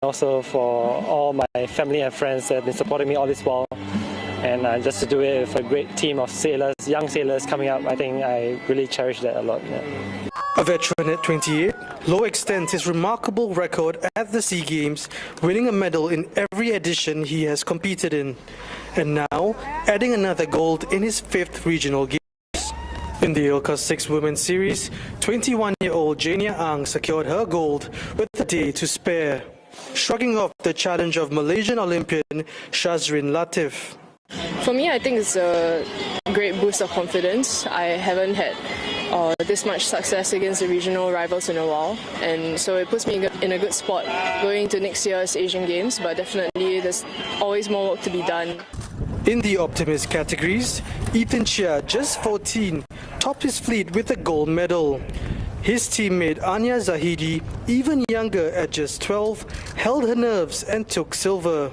also for all my family and friends that have been supporting me all this while. And just to do it with a great team of sailors, young sailors coming up, I think I really cherish that a lot. Yeah. A veteran at 28, Loh extends his remarkable record at the SEA Games, winning a medal in every edition he has competed in, and now adding another gold in his 5th regional games. In the ILCA 6 Women's Series, 21-year-old Jania Ang secured her gold with a day to spare, shrugging off the challenge of Malaysian Olympian Shazrin Latif. For me, I think it's a great boost of confidence. I haven't had this much success against the regional rivals in a while, and so it puts me in a good spot going to next year's Asian Games, but definitely there's always more work to be done. In the optimist categories, Ethan Chia, just 14, topped his fleet with a gold medal. His teammate Anya Zahidi, even younger at just 12, held her nerves and took silver.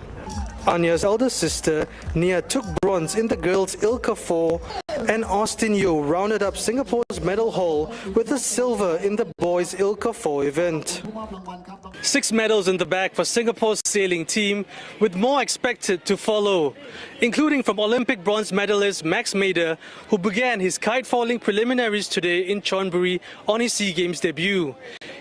Anya's elder sister, Nia, took bronze in the girls' ILCA 4, and Austin Yeo rounded up Singapore's medal haul with a silver in the boys' ILCA 4 event. 6 medals in the bag for Singapore's sailing team, with more expected to follow, including from Olympic bronze medalist Max Mader, who began his kite-falling preliminaries today in Chonburi on his SEA Games debut.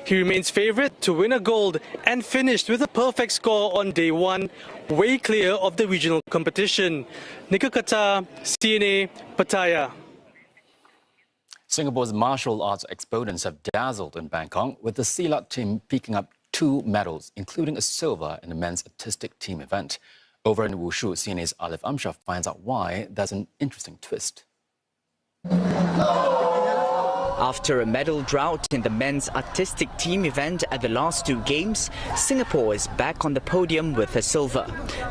He remains favourite to win a gold and finished with a perfect score on day 1, way clear of the regional competition. Nika Qatar, CNA, Pattaya. Singapore's martial arts exponents have dazzled in Bangkok, with the Silat team picking up 2 medals, including a silver in the men's artistic team event. Over in Wushu, CNA's Alif Amshar finds out why there's an interesting twist. After a medal drought in the men's artistic team event at the last 2 games, Singapore is back on the podium with a silver.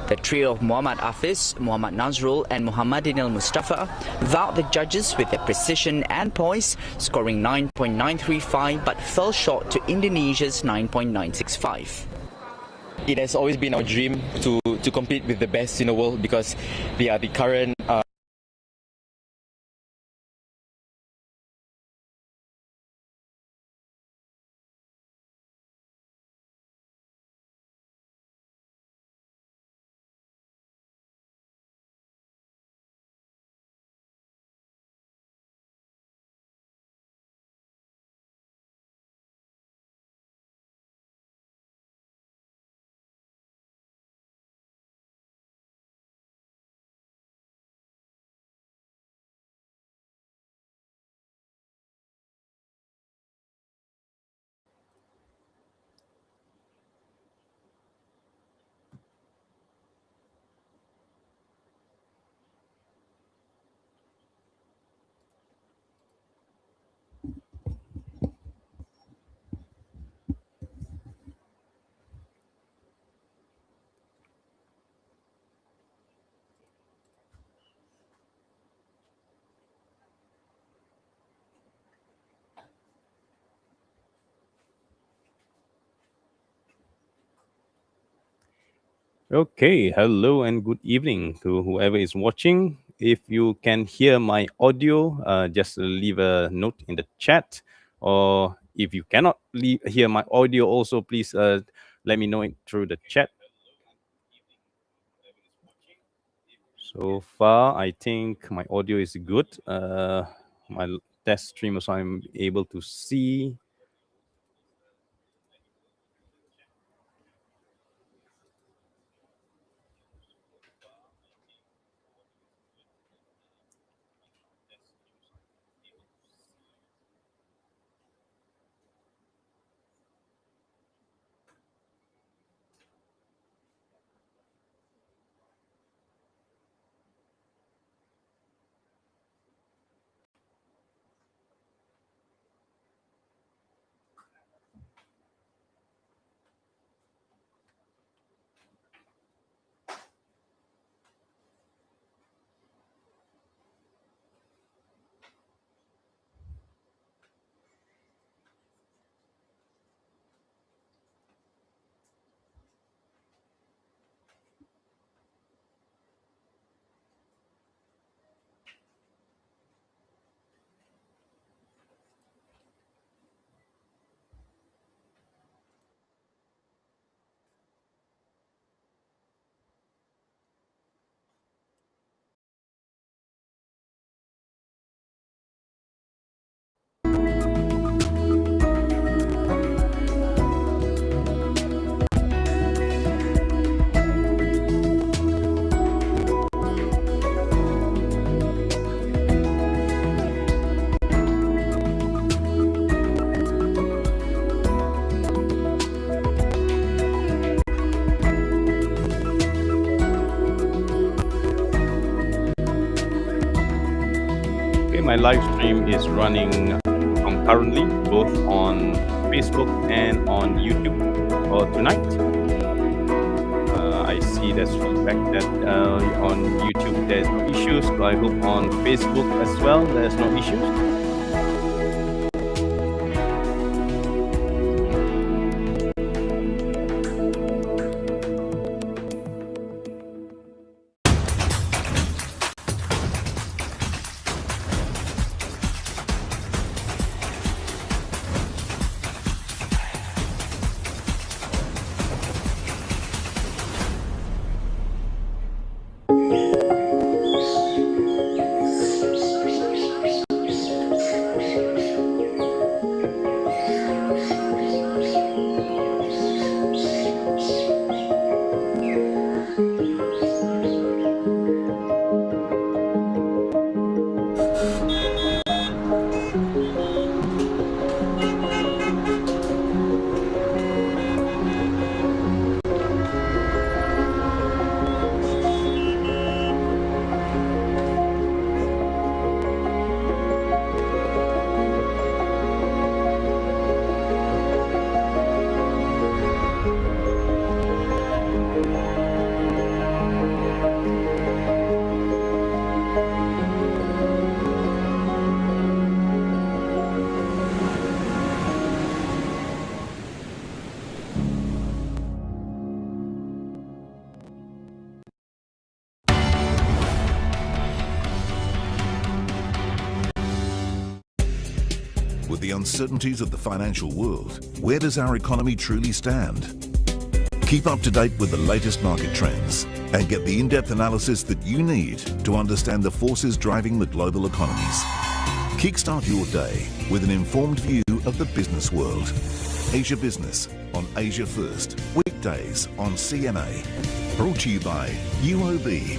The trio of Muhammad Hafiz, Muhammad Nazrul and Muhammadin Al Mustafa wowed the judges with their precision and poise, scoring 9.935 but fell short to Indonesia's 9.965. It has always been our dream to compete with the best in the world because they are the current Okay, hello and good evening to whoever is watching. If you can hear my audio, just leave a note in the chat. Or if you cannot hear my audio also, please let me know it through the chat. So far, I think my audio is good. My test stream also I'm able to see. my live stream is running concurrently, both on Facebook and on YouTube for tonight. I see there's feedback that on YouTube there's no issues, so I hope on Facebook as well there's no issues. With the uncertainties of the financial world, where does our economy truly stand? Keep up to date with the latest market trends and get the in-depth analysis that you need to understand the forces driving the global economies. Kickstart your day with an informed view of the business world. Asia Business on Asia First, weekdays on CNA. Brought to you by UOB.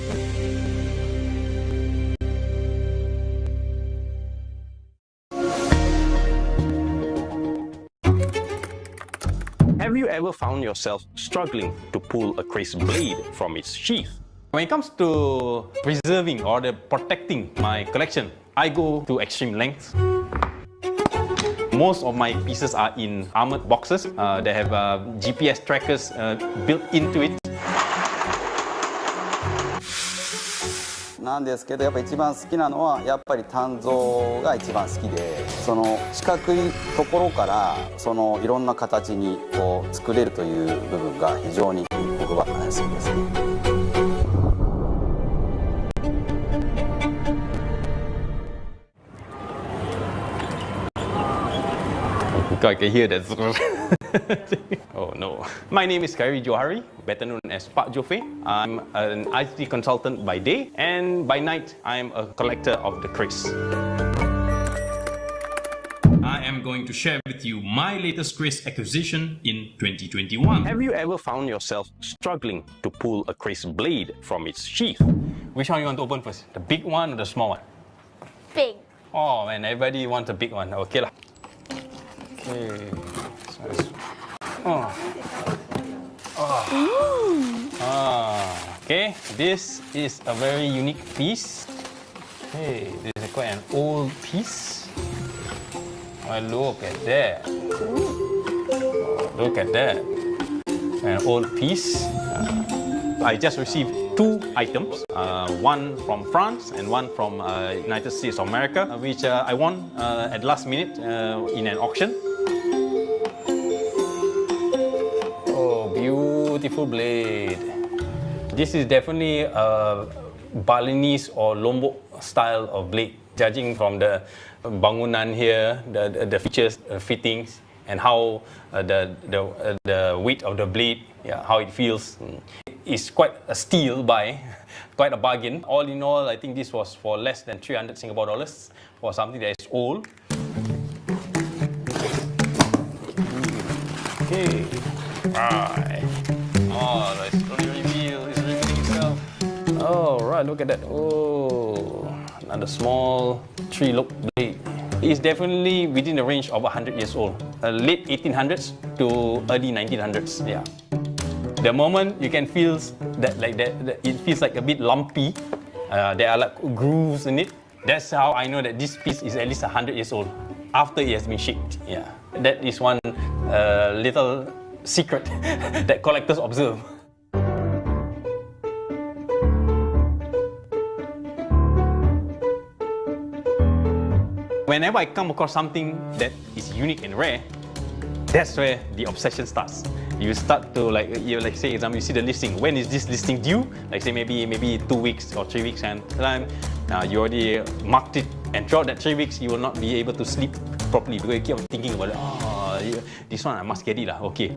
Have you ever found yourself struggling to pull a crisp blade from its sheath? When it comes to preserving or protecting my collection, I go to extreme lengths. Most of my pieces are in armored boxes. They have GPS trackers built into it. なんですけど、やっぱ一番好きなのはやっぱり鍛造が一番好きで、その四角いところからそのいろんな形にこう作れるという部分が非常に僕は好きですね。I can hear that. Oh no. My name is Khairi Johari, better known as Pak Jofe. I'm an IT consultant by day, and by night I'm a collector of the crisp. I am going to share with you my latest crisp acquisition in 2021. Have you ever found yourself struggling to pull a crisp blade from its sheath? Which one you want to open first? The big one or the small one? Big. Oh man, everybody wants a big one. Okay lah. Okay. Okay, this is a very unique piece. Okay, this is quite an old piece. Oh, look at that. Look at that. An old piece. I just received two items, one from France and one from United States of America, which I won at the last minute in an auction. Oh, beautiful blade. This is definitely a Balinese or Lombok style of blade. Judging from the bangunan here, the features, fittings, and how the weight of the blade, how it feels. It's quite a steal buy, quite a bargain. All in all, I think this was for less than 300 Singapore dollars for something that is old. Okay, right. Oh, it's revealing itself. Oh, right, look at that. Oh, another small three-lobe blade. It's definitely within the range of 100 years old. Late 1800s to early 1900s, yeah. The moment you can feel that, it feels like a bit lumpy. There are like grooves in it. That's how I know that this piece is at least 100 years old after it has been shaped. Yeah, that is one little secret that collectors observe. Whenever I come across something that is unique and rare, that's where the obsession starts. You start to like say example, you see the listing. When is this listing due? Like say maybe 2 weeks or 3 weeks and time. You already marked it, and throughout that 3 weeks you will not be able to sleep properly because you keep on thinking about it. Oh, this one I must get it lah. Okay.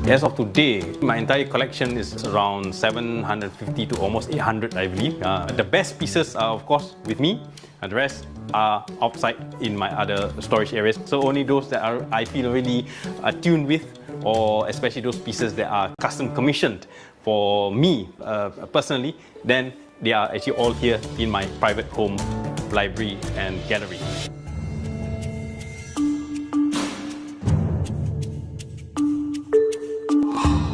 As of today, my entire collection is around 750 to almost 800, I believe. The best pieces are, of course, with me, and the rest are outside in my other storage areas. So only those that I feel really attuned with, or especially those pieces that are custom commissioned for me personally, then they are actually all here in my private home, library and gallery.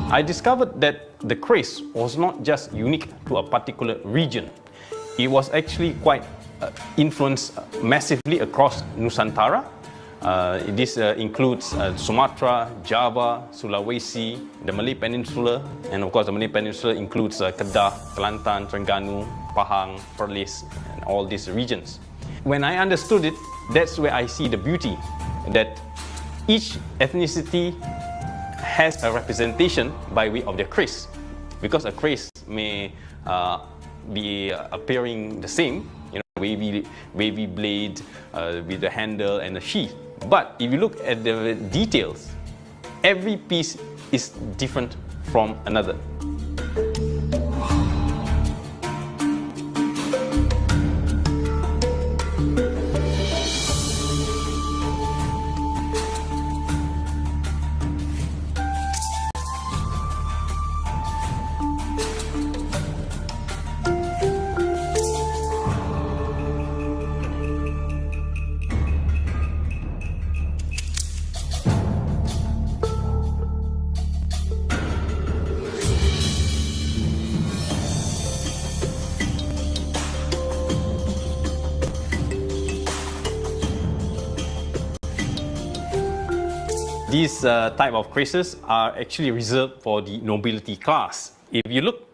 I discovered that the craze was not just unique to a particular region. It was actually quite influenced massively across Nusantara. This includes Sumatra, Java, Sulawesi, the Malay Peninsula, and of course the Malay Peninsula includes Kedah, Kelantan, Terengganu, Pahang, Perlis, and all these regions. When I understood it, that's where I see the beauty, that each ethnicity has a representation by way of their craze, because a craze may be appearing the same, wavy blade with the handle and the sheath. But if you look at the details, every piece is different from another. These type of crazes are actually reserved for the nobility class. If you look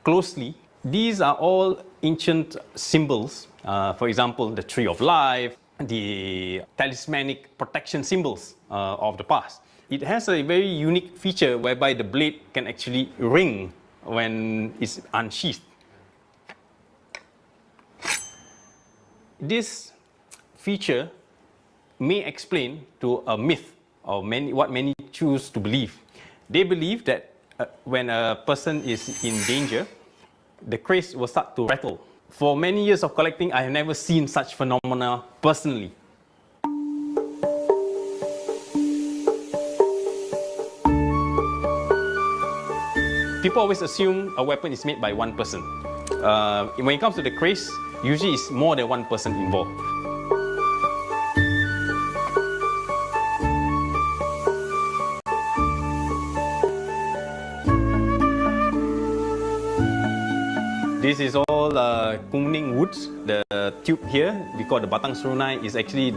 closely, these are all ancient symbols. For example, the tree of life, the talismanic protection symbols of the past. It has a very unique feature whereby the blade can actually ring when it's unsheathed. This feature may explain to a myth or what many choose to believe. They believe that when a person is in danger, the craze will start to rattle. For many years of collecting, I have never seen such phenomena personally. People always assume a weapon is made by one person. When it comes to the craze, usually it's more than one person involved. This is all Kuning woods. The tube here, we call the Batang Serunai, is actually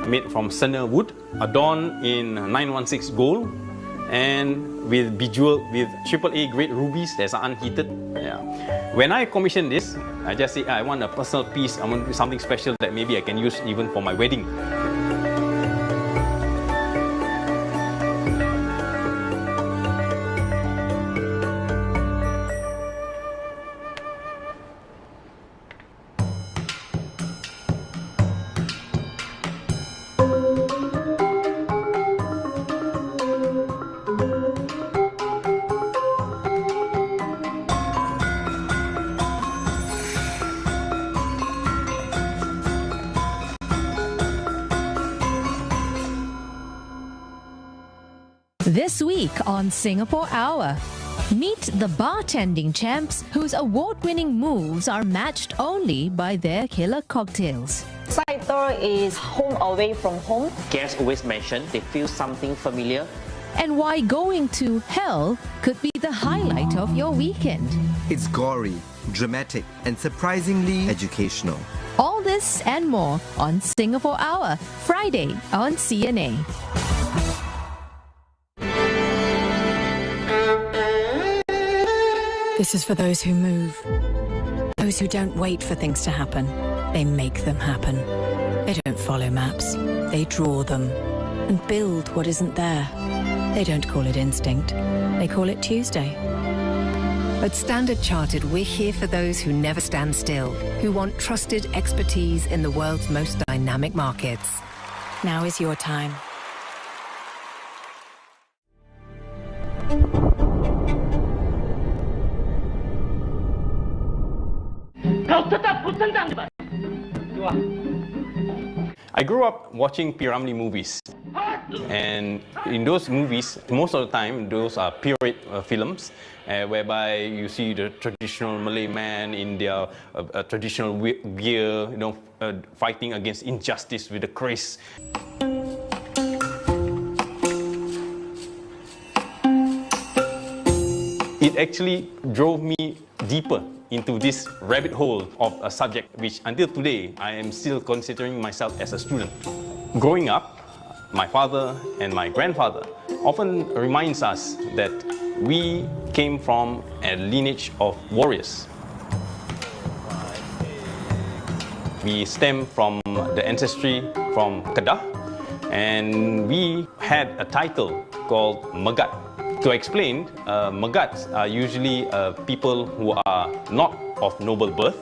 made from Sena wood, adorned in 916 gold, and with bejeweled with AAA grade rubies that are unheated. Yeah. When I commissioned this, I just say I want a personal piece. I want something special that maybe I can use even for my wedding. This week on Singapore Hour, meet the bartending champs whose award-winning moves are matched only by their killer cocktails. Side door is home away from home. Guests always mention they feel something familiar. And why going to hell could be the highlight of your weekend. It's gory, dramatic, and surprisingly educational. All this and more on Singapore Hour, Friday on CNA. This is for those who move. Those who don't wait for things to happen. They make them happen. They don't follow maps. They draw them and build what isn't there. They don't call it instinct. They call it Tuesday. At Standard Chartered, we're here for those who never stand still, who want trusted expertise in the world's most dynamic markets. Now is your time. I grew up watching P. Ramlee movies, and in those movies, most of the time, those are period films, whereby you see the traditional Malay man in their traditional gear, fighting against injustice with the kris. It actually drove me deeper into this rabbit hole of a subject which until today I am still considering myself as a student. Growing up, my father and my grandfather often reminds us that we came from a lineage of warriors. We stem from the ancestry from Kedah, and we had a title called Megat. To explain, Megats are usually people who are not of noble birth,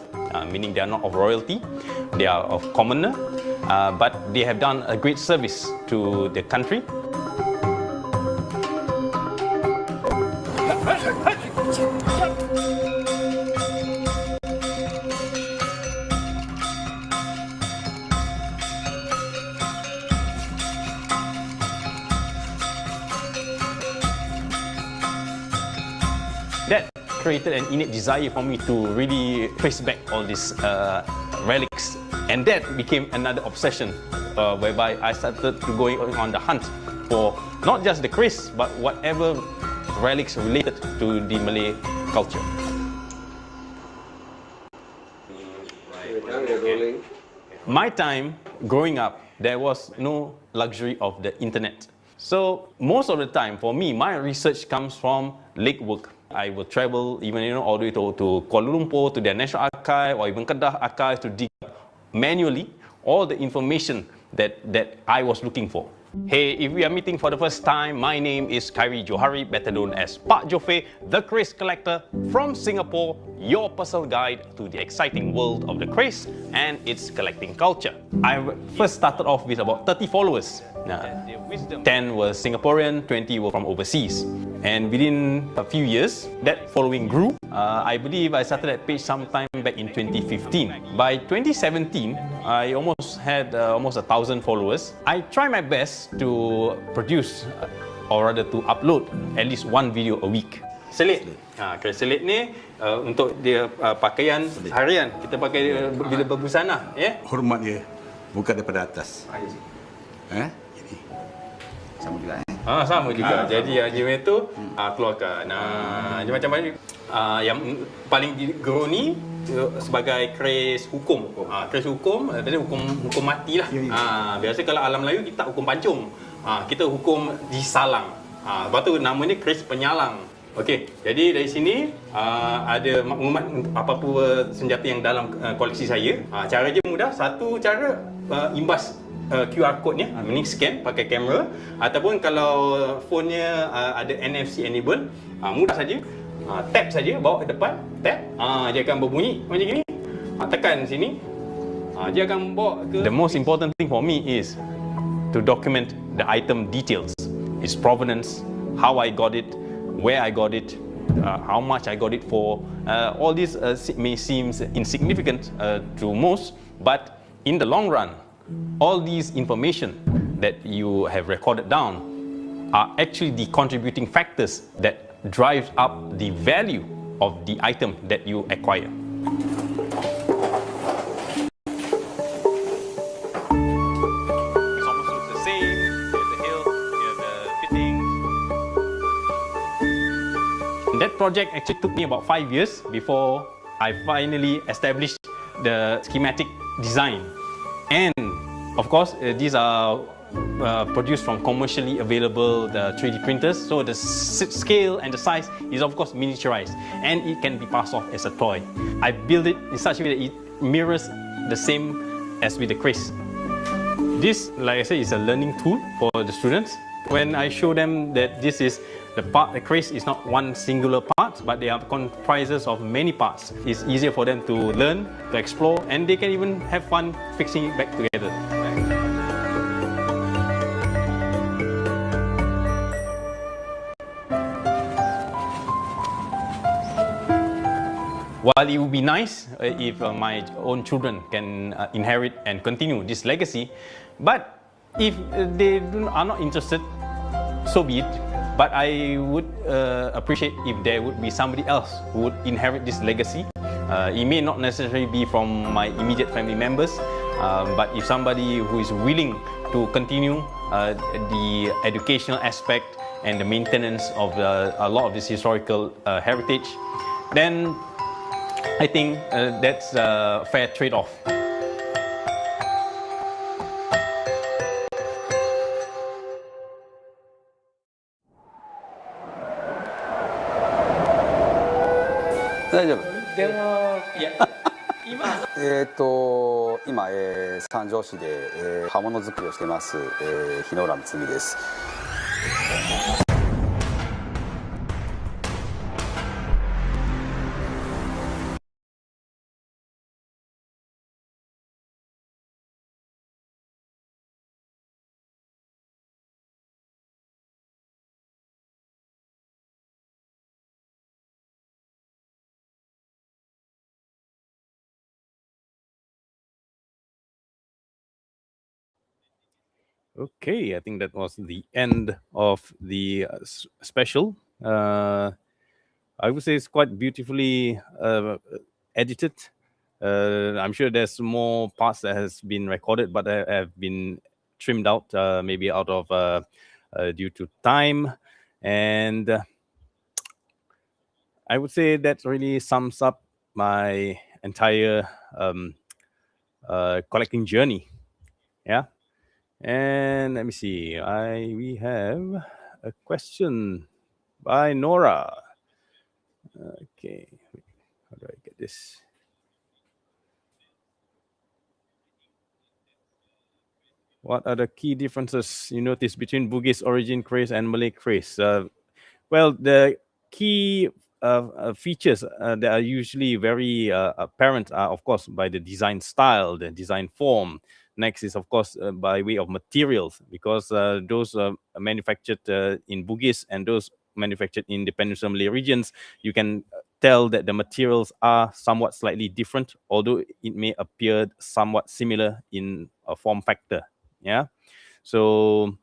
meaning they are not of royalty, they are of commoner, but they have done a great service to the country. That created an innate desire for me to really trace back all these relics, and that became another obsession, whereby I started to going on the hunt for not just the kris, but whatever relics related to the Malay culture. My time growing up, there was no luxury of the internet. So most of the time, for me, my research comes from legwork. I will travel even all the way to Kuala Lumpur, to their National Archive, or even Kedah Archive, to dig manually all the information that I was looking for. Hey, if we are meeting for the first time, my name is Khairi Johari, better known as Pak Jofe, the kris collector from Singapore, your personal guide to the exciting world of the kris and its collecting culture. I first started off with about 30 followers. 10 were Singaporean, 20 were from overseas. And within a few years, that following grew. I believe I started that page sometime back in 2015. By 2017, I almost had almost 1,000 followers. I try my best to produce, or rather to upload, at least one video a week. Selit. Kris selit ni untuk dia pakaian harian. Kita pakai bila berbusana, ya. Hormat dia, bukan daripada atas. Ini sama juga, sama juga. Jadi Haji tu keluarkan. Dia macam mana? Yang paling gerun ni sebagai kris hukum. Kris hukum, biasanya hukum mati lah. Biasa kalau alam Melayu kita tak hukum pancung. Kita hukum disalang. Lepas tu namanya kris penyalang. Okey, jadi dari sini ada maklumat apa-apa senjata yang dalam koleksi saya. Cara je mudah. Satu cara imbas QR code-nya, meaning scan pakai kamera, ataupun kalau phone-nya ada NFC enable, mudah saja. Tap saja, bawa ke depan, tap, dia akan berbunyi macam gini. Tekan sini, dia akan bawa ke. The most important thing for me is to document the item details, its provenance, how I got it, where I got it, how much I got it for. All this may seem insignificant to most, but in the long run, all these information that you have recorded down are actually the contributing factors that drives up the value of the item that you acquire. It's almost the same. Here's the hill, here's the fitting. That project actually took me about 5 years before I finally established the schematic design. And of course, these are produced from commercially available 3D printers. So the scale and the size is of course miniaturized, and it can be passed off as a toy. I built it in such a way that it mirrors the same as with the Chris. This, like I said, is a learning tool for the students. When I show them that this is the Chris is not one singular part, but they are comprises of many parts. It's easier for them to learn, to explore, and they can even have fun fixing it back together. While it would be nice if my own children can inherit and continue this legacy, but if they are not interested, so be it. But I would appreciate if there would be somebody else who would inherit this legacy. It may not necessarily be from my immediate family members, but if somebody who is willing to continue the educational aspect and the maintenance of a lot of this historical heritage, then I think that's a fair trade-off.今、三条市で、刃物作りをしてます、日野浦睦です。Okay, I think that was the end of the special. I would say it's quite beautifully edited. I'm sure there's more parts that has been recorded, but have been trimmed out, maybe out of due to time. And I would say that really sums up my entire collecting journey. Yeah. And let me see. We have a question by Nora. Okay, how do I get this? What are the key differences you notice between Bugis origin craze and Malay craze? Well, the key features that are usually very apparent are, of course, by the design style, the design form. Next is, of course, by way of materials, because those manufactured in Bugis and those manufactured in the Peninsular Malay regions, you can tell that the materials are somewhat slightly different, although it may appear somewhat similar in a form factor. Yeah, so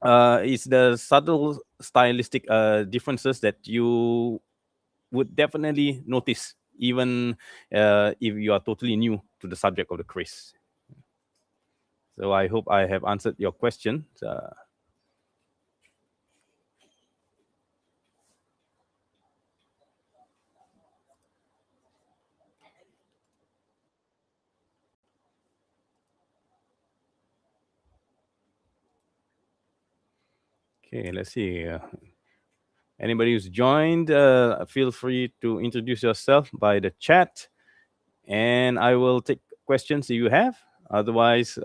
it's the subtle stylistic differences that you would definitely notice, even if you are totally new to the subject of the craze. So I hope I have answered your question. Okay, let's see. Anybody who's joined, feel free to introduce yourself by the chat, and I will take questions you have. Otherwise,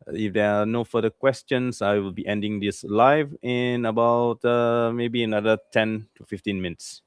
if there are no further questions, I will be ending this live in about maybe another 10 to 15 minutes.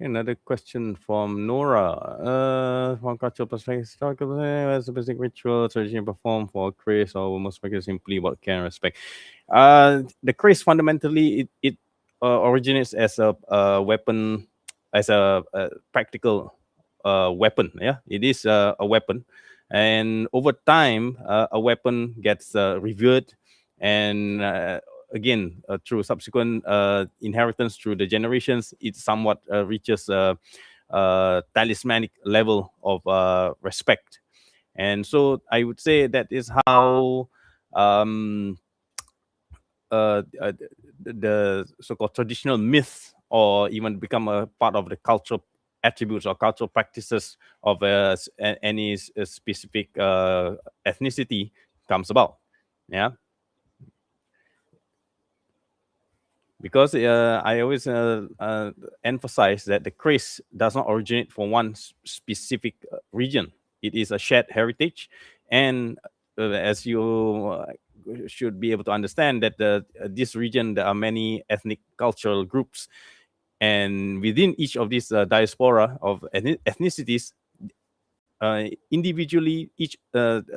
Okay, another question from Nora. From cultural perspective, historical specific ritual tradition performed for Chris or most speakers simply about care and respect. The Chris fundamentally it originates as a weapon, as a practical weapon. Yeah, it is a weapon, and over time, a weapon gets revered, and again through subsequent inheritance through the generations, it somewhat reaches a talismanic level of respect. And so I would say that is how um, the so-called traditional myth, or even become a part of the cultural attributes or cultural practices of any specific ethnicity comes about. Yeah, because I always emphasize that the craze does not originate from one specific region. It is a shared heritage, and as you should be able to understand that this region there are many ethnic cultural groups, and within each of these diaspora of ethnicities, individually, each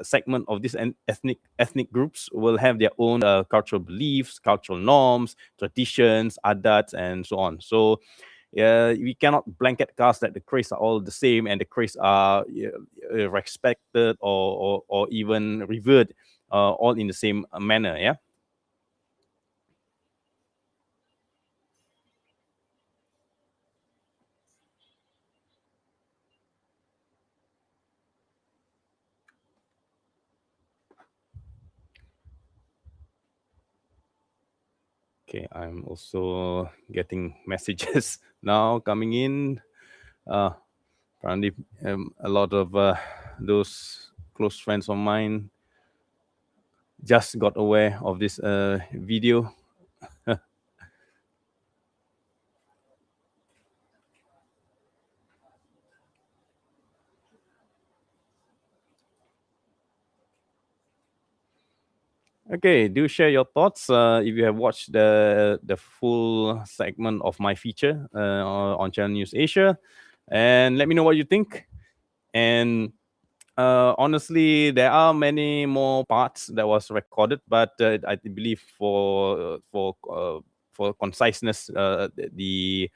segment of these ethnic groups will have their own cultural beliefs, cultural norms, traditions, adats, and so on. So we cannot blanket cast that the Chris are all the same and the Chris are respected or even revered all in the same manner. Yeah. Okay, I'm also getting messages now coming in. Apparently, a lot of those close friends of mine just got aware of this video. Okay, do share your thoughts if you have watched the full segment of my feature on Channel News Asia, and let me know what you think. And honestly, there are many more parts that was recorded, but I believe for conciseness, the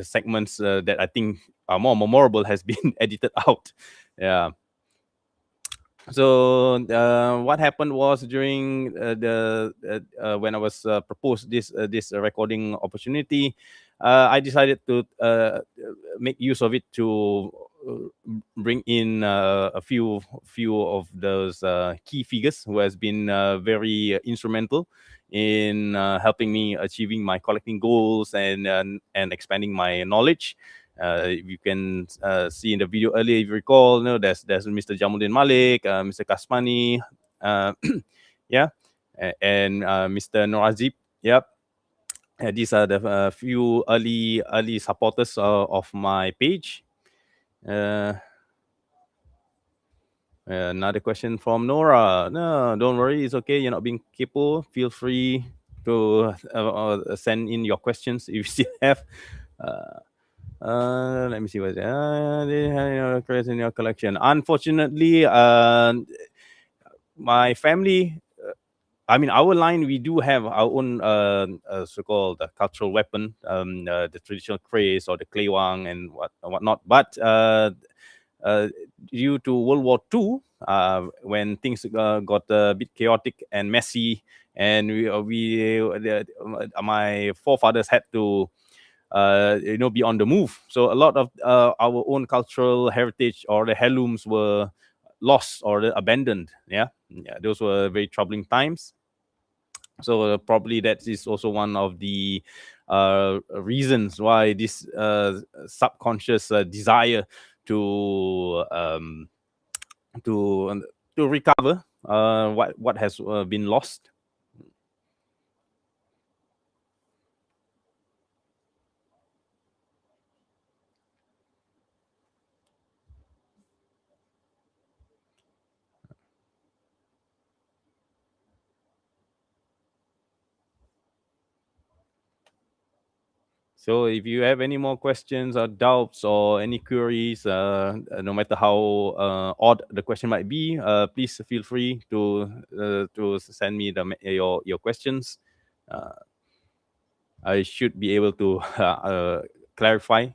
segments that I think are more memorable has been edited out. Yeah. So what happened was during the when I was proposed this recording opportunity, I decided to make use of it to bring in a few of those key figures who has been very instrumental in helping me achieving my collecting goals and expanding my knowledge. You can see in the video earlier, if you recall, there's Mr. Jamuddin Malik, Mr. Kasmani, yeah, and Mr. Norazib. Yep. These are the few early supporters of my page. Another question from Nora. No, don't worry, it's okay. You're not being kepo. Feel free to send in your questions if you still have. Let me see what's in your collection. Unfortunately, my family, I mean, our line, we do have our own so-called cultural weapon, the traditional craze or the klewang and whatnot. But due to World War II, when things got a bit chaotic and messy, and my forefathers had to be on the move. So a lot of our own cultural heritage or the heirlooms were lost or abandoned. Yeah, those were very troubling times. So probably that is also one of the reasons why this subconscious desire to to recover what has been lost. So if you have any more questions or doubts or any queries, no matter how odd the question might be, please feel free to send me your questions. I should be able to clarify.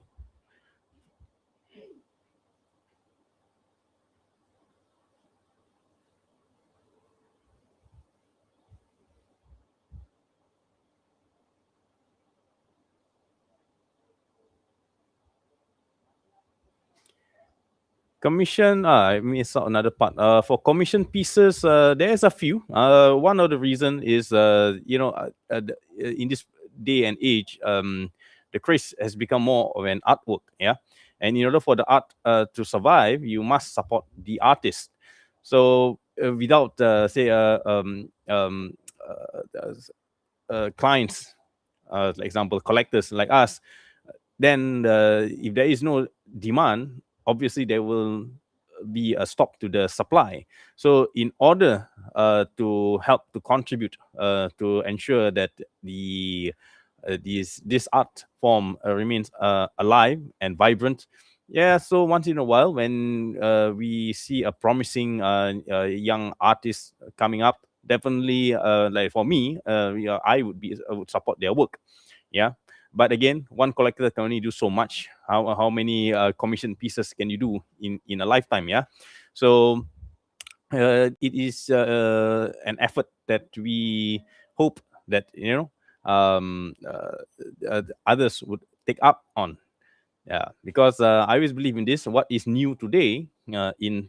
Commission, I missed out another part. For commission pieces, there's a few. One of the reason is, in this day and age, the craze has become more of an artwork. Yeah, and in order for the art to survive, you must support the artist. So without, say, clients, for example, collectors like us, then if there is no demand, obviously there will be a stop to the supply. So in order to help to contribute to ensure that this art form remains alive and vibrant, yeah, so once in a while when we see a promising young artist coming up, definitely like for me, I would support their work. Yeah, but again, one collector can only do so much. How many commission pieces can you do in a lifetime? Yeah, so it is an effort that we hope that others would take up on. Yeah, because I always believe in this. What is new today, in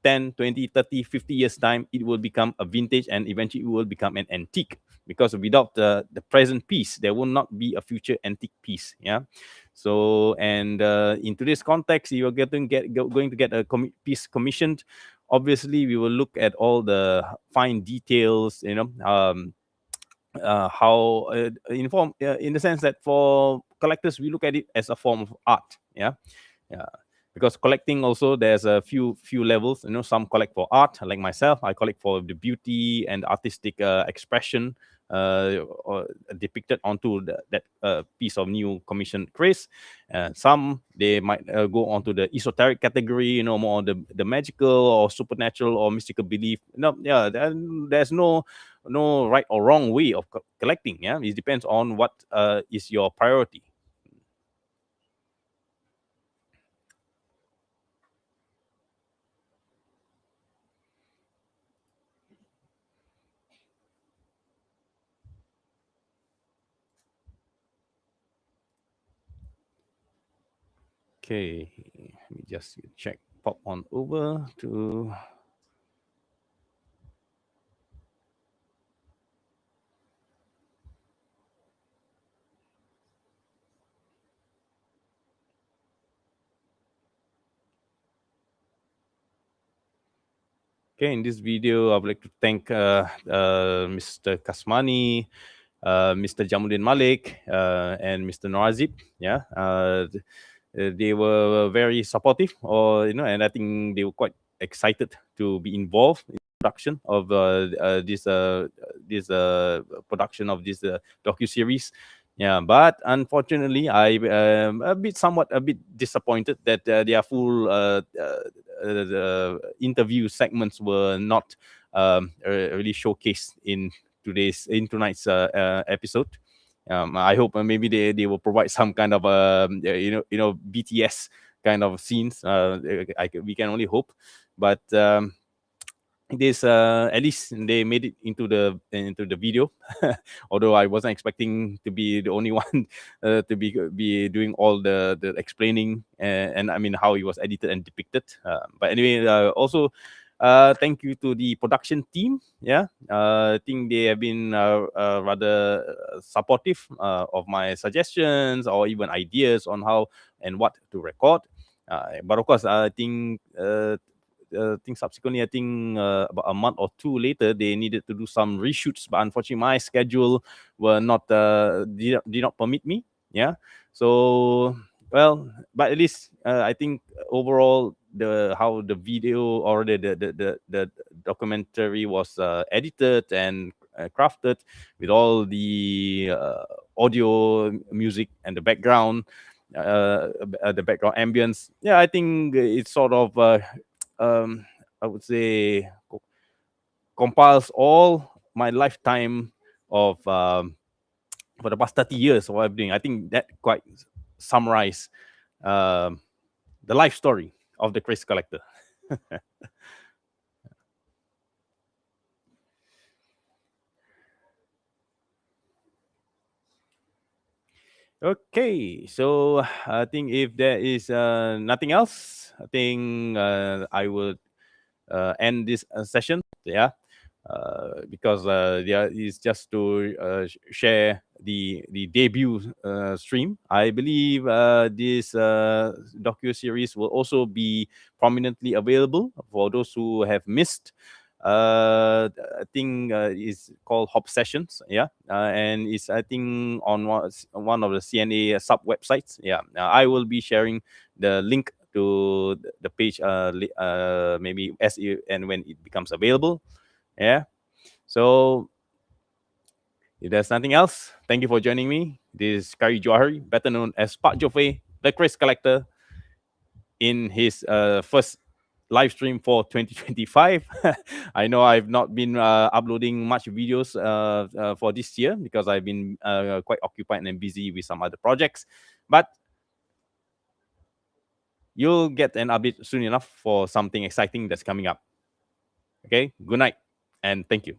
10, 20, 30, 50 years time, it will become a vintage and eventually it will become an antique, because without the present piece, there will not be a future antique piece. Yeah. So, and in today's context, you are going to get a piece commissioned. Obviously, we will look at all the fine details, how in the sense that for collectors, we look at it as a form of art. Yeah. Yeah, because collecting also, there's a few levels. Some collect for art, like myself. I collect for the beauty and artistic expression or depicted onto that piece of new commissioned craze. Some, they might go onto the esoteric category, more the magical or supernatural or mystical belief. Yeah, there's no right or wrong way of collecting. Yeah, it depends on what is your priority. Okay, let me just check. Pop on over to. Okay, in this video, I would like to thank Mr. Kasmani, Mr. Jamuddin Malik, and Mr. Norazib. Yeah, they were very supportive, and I think they were quite excited to be involved in the production of this production of this docu series. Yeah, but unfortunately, I am somewhat a bit disappointed that their full the interview segments were not really showcased in tonight's episode. I hope maybe they will provide some kind of BTS kind of scenes. We can only hope, but this at least they made it into the video. Although I wasn't expecting to be the only one to be doing all the explaining, and I mean how it was edited and depicted. But anyway, also thank you to the production team. Yeah, I think they have been rather supportive of my suggestions or even ideas on how and what to record. But of course, I think subsequently, I think about a month or two later, they needed to do some reshoots. But unfortunately, my schedule were not did not permit me. Yeah, so well, but at least I think overall how the video or the documentary was edited and crafted with all the audio, music, and the background ambience. Yeah, I think it's sort of, I would say, compiles all my lifetime of for the past 30 years of what I've been doing. I think that quite summarize the life story of the Chris Collector. Okay, so I think if there is nothing else, I think I will end this session. Yeah, because yeah, it's just to share the debut stream. I believe this docu series will also be prominently available for those who have missed. I think it's called Hobsessions, yeah, and it's, I think, on one of the CNA sub websites. Yeah, I will be sharing the link to the page maybe and when it becomes available. Yeah. So if there's nothing else, thank you for joining me. This is Kari Johari, better known as Pak Jofe, the Chris Collector, in his first live stream for 2025. I know I've not been uploading much videos for this year because I've been quite occupied and busy with some other projects. But you'll get an update soon enough for something exciting that's coming up. Okay, good night and thank you.